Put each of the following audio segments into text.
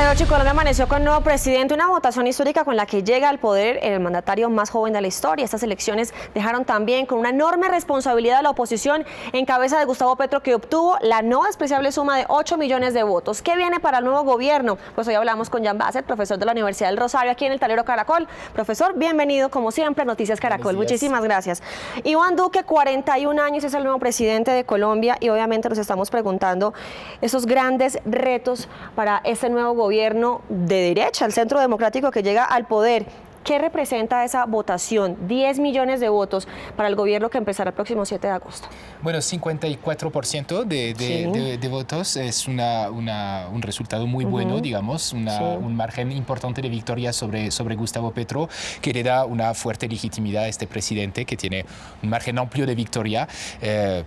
noche Colombia amaneció con nuevo presidente, una votación histórica con la que llega al poder el mandatario más joven de la historia. Estas elecciones dejaron también con una enorme responsabilidad a la oposición en cabeza de Gustavo Petro, que obtuvo la no despreciable suma de 8 millones de votos. ¿Qué viene para el nuevo gobierno? Pues hoy hablamos con Jan Bassett, profesor de la Universidad del Rosario, aquí en el Tablero Caracol. Profesor, bienvenido como siempre a Noticias Caracol. Muchísimas gracias. Iván Duque, 41 años, es el nuevo presidente de Colombia y obviamente nos estamos preguntando esos grandes retos para este nuevo gobierno de derecha, el Centro Democrático que llega al poder. ¿Qué representa esa votación? 10 millones de votos para el gobierno que empezará el próximo 7 de agosto. Bueno, 54% de votos es un resultado muy bueno, digamos, un margen importante de victoria sobre Gustavo Petro, que le da una fuerte legitimidad a este presidente que tiene un margen amplio de victoria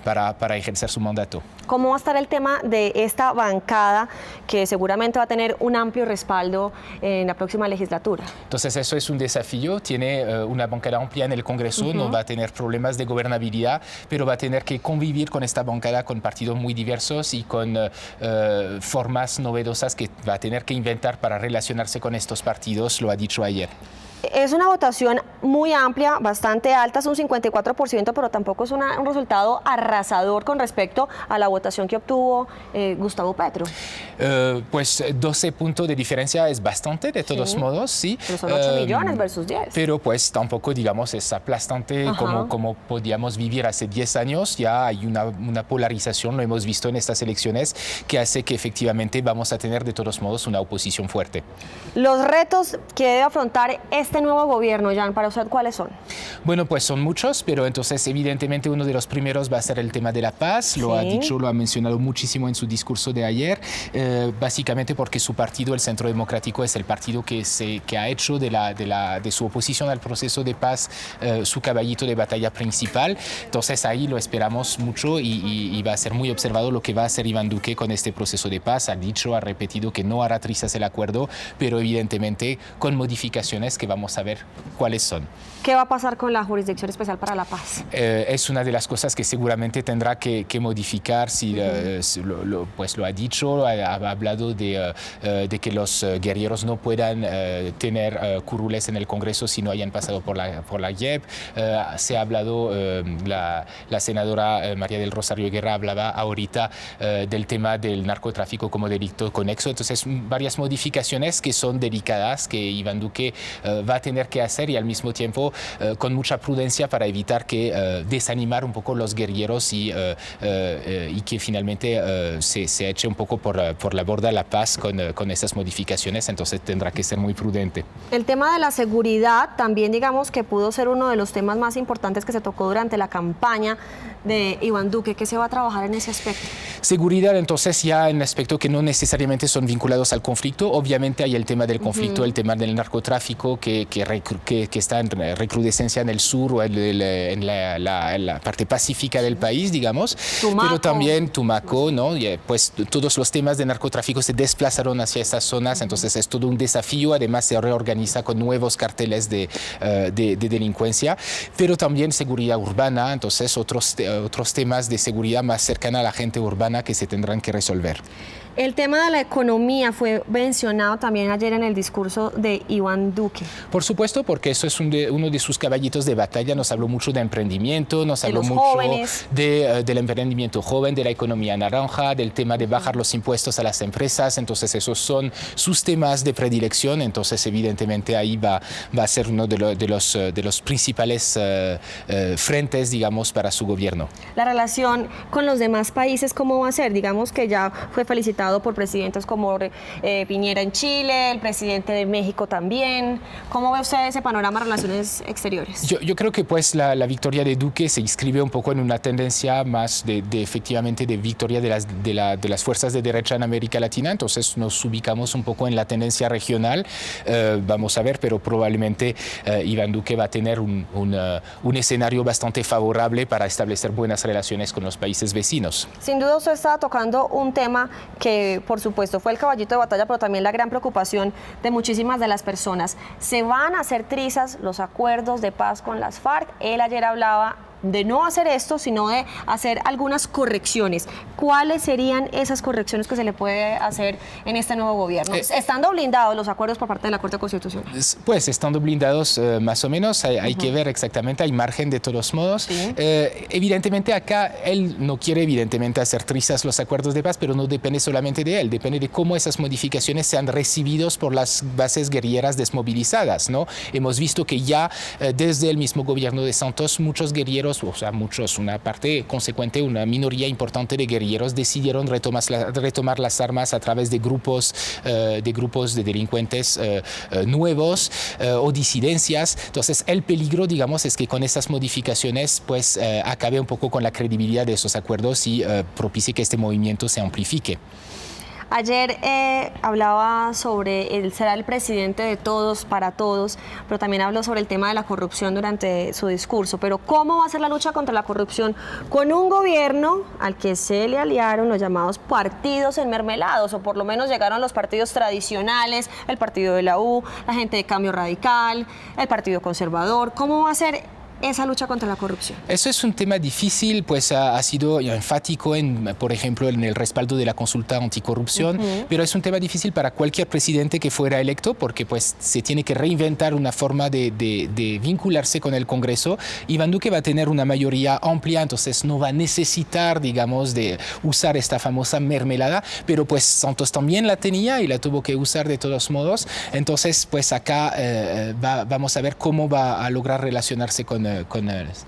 para ejercer su mandato. ¿Cómo va a estar el tema de esta bancada que seguramente va a tener un amplio respaldo en la próxima legislatura? Entonces eso es un desafío, tiene una bancada amplia en el Congreso, no va a tener problemas de gobernabilidad, pero va a tener que convivir con esta bancada con partidos muy diversos y con formas novedosas que va a tener que inventar para relacionarse con estos partidos, lo ha dicho ayer. Es una votación muy amplia, bastante alta, es un 54%, pero tampoco es un resultado arrasador con respecto a la votación que obtuvo Gustavo Petro. Pues 12 puntos de diferencia es bastante, de todos modos, sí. Pero son 8 millones versus 10. Pero pues tampoco, digamos, es aplastante como podíamos vivir hace 10 años. Ya hay una polarización, lo hemos visto en estas elecciones, que hace que efectivamente vamos a tener de todos modos una oposición fuerte. Los retos que debe afrontar este nuevo gobierno, Jan, para usted, ¿cuáles son? Bueno, pues son muchos, pero entonces evidentemente uno de los primeros va a ser el tema de la paz. Lo ha dicho, lo ha mencionado muchísimo en su discurso de ayer, básicamente porque su partido, el Centro Democrático, es el partido que ha hecho de su oposición al proceso de paz su caballito de batalla principal. Entonces ahí lo esperamos mucho y va a ser muy observado lo que va a hacer Iván Duque con este proceso de paz. Ha dicho, ha repetido que no hará trizas el acuerdo, pero evidentemente con modificaciones que vamos a ver cuáles son. ¿Qué va a pasar con la Jurisdicción Especial para la Paz? Es una de las cosas que seguramente tendrá que modificar, pues lo ha dicho, ha hablado de que los guerrilleros no puedan tener curules en el Congreso si no hayan pasado por la JEP. Se ha hablado, la senadora María del Rosario Guerra hablaba ahorita del tema del narcotráfico como delito conexo. Entonces, varias modificaciones que son delicadas, que Iván Duque va a tener que hacer y al mismo tiempo con mucha prudencia para evitar que desanimar un poco los guerrilleros y que finalmente se eche un poco por la borda la paz con esas modificaciones. Entonces tendrá que ser muy prudente. El tema de la seguridad también, digamos que pudo ser uno de los temas más importantes que se tocó durante la campaña de Iván Duque. ¿Qué se va a trabajar en ese aspecto? Seguridad, entonces, ya en aspectos que no necesariamente son vinculados al conflicto. Obviamente hay el tema del conflicto, el tema del narcotráfico que está en recrudescencia en el sur o en la parte pacífica del país, digamos. Tumaco. Pero también Tumaco, ¿no? Y, pues todos los temas de narcotráfico se desplazaron hacia estas zonas, entonces es todo un desafío. Además se reorganiza con nuevos carteles de delincuencia, pero también seguridad urbana, entonces otros temas de seguridad más cercana a la gente urbana que se tendrán que resolver. El tema de la economía fue mencionado también ayer en el discurso de Iván Duque. Por supuesto, porque eso es uno de sus caballitos de batalla. Nos habló mucho de emprendimiento, nos habló mucho del emprendimiento joven, de la economía naranja, del tema de bajar los impuestos a las empresas. Entonces esos son sus temas de predilección. Entonces evidentemente ahí va a ser uno de los principales frentes, digamos, para su gobierno. La relación con los demás países, ¿cómo va a ser? Digamos que ya fue felicitado por presidentes como Piñera en Chile, el presidente de México también. ¿Cómo ve usted ese panorama de relaciones exteriores? Yo creo que pues la victoria de Duque se inscribe un poco en una tendencia más efectivamente de victoria de las fuerzas de derecha en América Latina. Entonces nos ubicamos un poco en la tendencia regional. Vamos a ver, pero probablemente Iván Duque va a tener un escenario bastante favorable para establecer buenas relaciones con los países vecinos. Sin duda usted estaba tocando un tema que por supuesto fue el caballito de batalla, pero también la gran preocupación de muchísimas de las personas. ¿Se van a hacer trizas los acuerdos de paz con las FARC? Él ayer hablaba de no hacer esto, sino de hacer algunas correcciones. ¿Cuáles serían esas correcciones que se le puede hacer en este nuevo gobierno? Estando blindados los acuerdos por parte de la Corte Constitucional. Pues estando blindados más o menos, hay que ver exactamente, hay margen de todos modos. Sí. Evidentemente acá él no quiere evidentemente hacer trizas los acuerdos de paz, pero no depende solamente de él, depende de cómo esas modificaciones sean recibidas por las bases guerrilleras desmovilizadas, ¿no? Hemos visto que ya desde el mismo gobierno de Santos muchos guerrilleros, o sea, una parte consecuente, una minoría importante de guerrilleros decidieron retomar las armas a través de grupos de delincuentes nuevos o disidencias. Entonces, el peligro, digamos, es que con estas modificaciones, pues, acabe un poco con la credibilidad de esos acuerdos y propicie que este movimiento se amplifique. Ayer hablaba sobre él será el presidente de todos, para todos, pero también habló sobre el tema de la corrupción durante su discurso. Pero ¿cómo va a ser la lucha contra la corrupción con un gobierno al que se le aliaron los llamados partidos enmermelados, o por lo menos llegaron los partidos tradicionales, el partido de la U, la gente de Cambio Radical, el Partido Conservador? ¿Cómo va a ser esa lucha contra la corrupción? Eso es un tema difícil, pues ha sido enfático, por ejemplo, en el respaldo de la consulta anticorrupción, pero es un tema difícil para cualquier presidente que fuera electo, porque pues se tiene que reinventar una forma de vincularse con el Congreso. Iván Duque va a tener una mayoría amplia, entonces no va a necesitar, digamos, de usar esta famosa mermelada, pero pues Santos también la tenía y la tuvo que usar de todos modos. Entonces, pues acá vamos a ver cómo va a lograr relacionarse con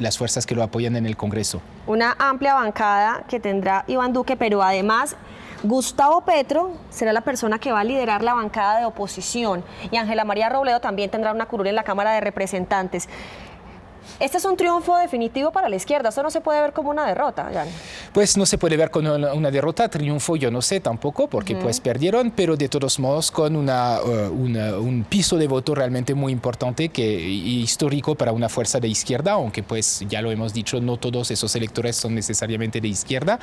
las fuerzas que lo apoyan en el Congreso. Una amplia bancada que tendrá Iván Duque, pero además Gustavo Petro será la persona que va a liderar la bancada de oposición y Ángela María Robledo también tendrá una curul en la Cámara de Representantes. Este es un triunfo definitivo para la izquierda, esto no se puede ver como una derrota, Jan. Pues no se puede ver como una derrota, triunfo yo no sé tampoco, porque pues perdieron, pero de todos modos con un piso de voto realmente muy importante y histórico para una fuerza de izquierda, aunque pues ya lo hemos dicho, no todos esos electores son necesariamente de izquierda,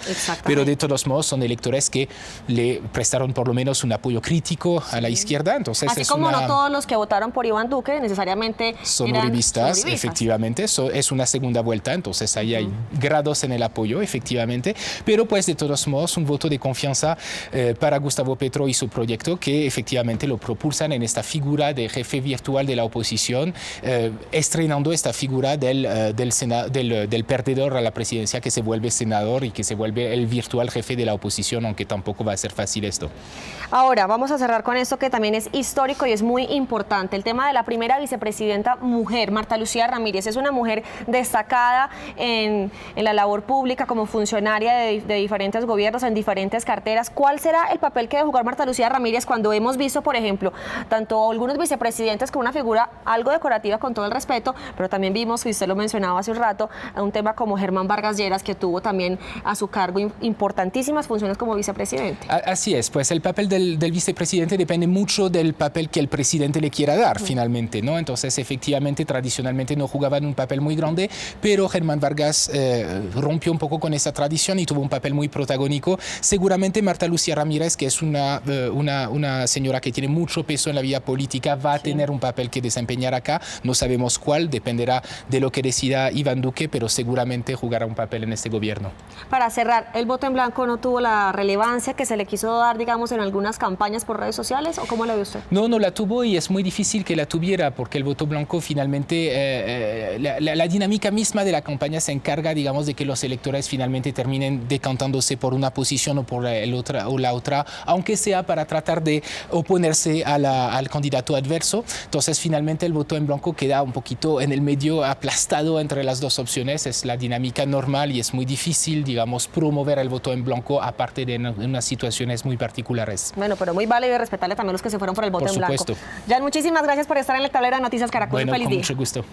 pero de todos modos son electores que le prestaron por lo menos un apoyo crítico a la izquierda. Entonces así como no todos los que votaron por Iván Duque necesariamente son uribistas, efectivamente. Eso es una segunda vuelta, entonces ahí hay grados en el apoyo, efectivamente, pero pues de todos modos un voto de confianza para Gustavo Petro y su proyecto, que efectivamente lo propulsan en esta figura de jefe virtual de la oposición, estrenando esta figura del perdedor a la presidencia, que se vuelve senador y que se vuelve el virtual jefe de la oposición, aunque tampoco va a ser fácil esto. Ahora vamos a cerrar con esto que también es histórico y es muy importante, el tema de la primera vicepresidenta mujer, Marta Lucía Ramírez. Es una mujer destacada en la labor pública como funcionaria de diferentes gobiernos, en diferentes carteras. ¿Cuál será el papel que debe jugar Marta Lucía Ramírez cuando hemos visto, por ejemplo, tanto algunos vicepresidentes con una figura algo decorativa, con todo el respeto, pero también vimos, y usted lo mencionaba hace un rato, un tema como Germán Vargas Lleras, que tuvo también a su cargo importantísimas funciones como vicepresidente? Así es, pues el papel del vicepresidente depende mucho del papel que el presidente le quiera dar finalmente, ¿no? Entonces, efectivamente, tradicionalmente no jugaban un papel muy grande, pero Germán Vargas rompió un poco con esa tradición y tuvo un papel muy protagónico. Seguramente Marta Lucía Ramírez, que es una señora que tiene mucho peso en la vida política, va a tener un papel que desempeñar acá. No sabemos cuál, dependerá de lo que decida Iván Duque, pero seguramente jugará un papel en este gobierno. Para cerrar, ¿el voto en blanco no tuvo la relevancia que se le quiso dar, digamos, en algunas campañas por redes sociales, o cómo la ve usted? No la tuvo, y es muy difícil que la tuviera, porque el voto blanco finalmente, la dinámica misma de la campaña se encarga, digamos, de que los electores finalmente terminen decantándose por una posición o por la otra, aunque sea para tratar de oponerse al candidato adverso. Entonces, finalmente el voto en blanco queda un poquito en el medio, aplastado entre las dos opciones. Es la dinámica normal y es muy difícil, digamos, promover el voto en blanco, aparte de unas situaciones muy particulares. Bueno, pero muy válido y respetarle también a los que se fueron por el voto en blanco. Por supuesto. Jan, muchísimas gracias por estar en el tablero de Noticias Caracol. Bueno, Feliz con día. mucho gusto.